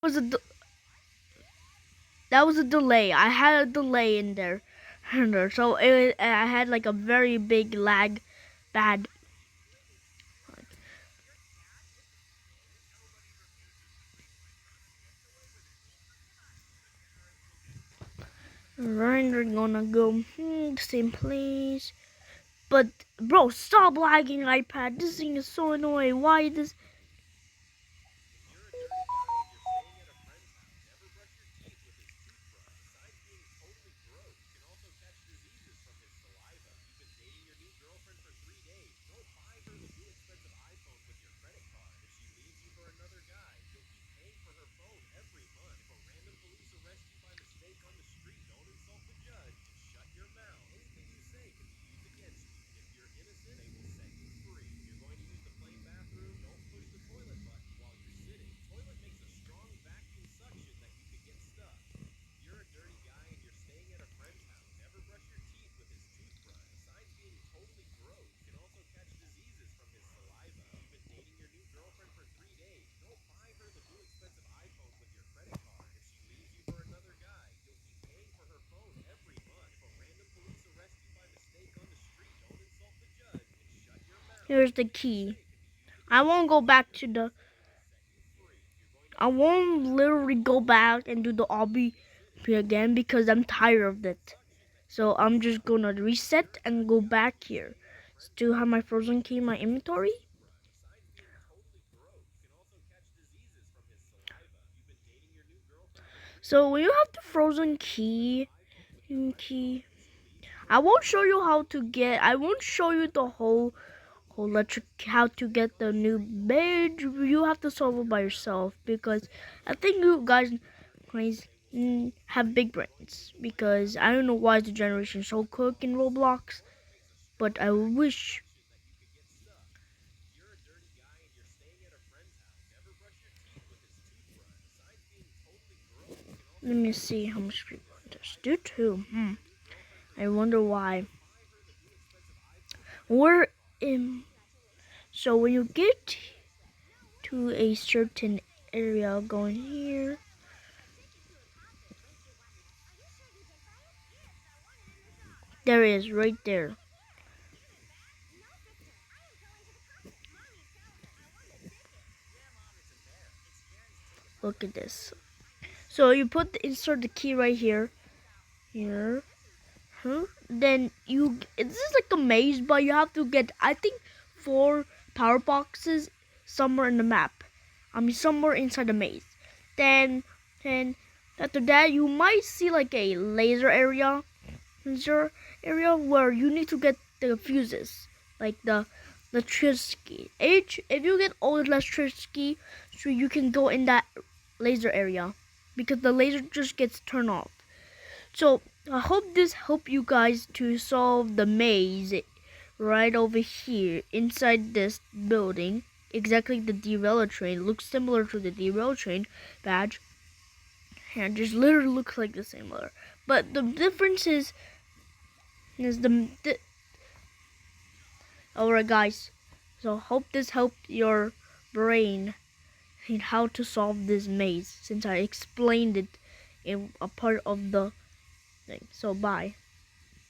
was that was a delay. I had a delay in there, so I had like a very big lag, bad. Right, we're gonna go the same place. But bro, stop lagging, iPad. This thing is so annoying. Why this? Here's the key. I won't go back to the. I won't literally go back and do the obby again because I'm tired of it. So I'm just gonna reset and go back here. Still have my frozen key in my inventory. So when you have the frozen key, I won't show you how to get. I won't show you the whole electric how to get the new badge. You have to solve it by yourself because I think you guys have big brains because I don't know why the generation is so quick in Roblox, but I wish. Let me see how much people there's. Do too. I wonder why. We're in. So when you get to a certain area, going here. There it is, right there. Look at this. So you insert the key right here. Then this is like a maze, but you have to get I think 4 power boxes somewhere in the map. I mean somewhere inside the maze. Then after that you might see like a laser area where you need to get the fuses, like the electricity. If you get all the electricity, so you can go in that laser area because the laser just gets turned off. So I hope this helped you guys to solve the maze right over here inside this building. Exactly the derailleur train looks similar to the derailleur train badge, and just literally looks like the same color. But the difference is alright guys. So hope this helped your brain in how to solve this maze since I explained it in a part of the thing. So bye.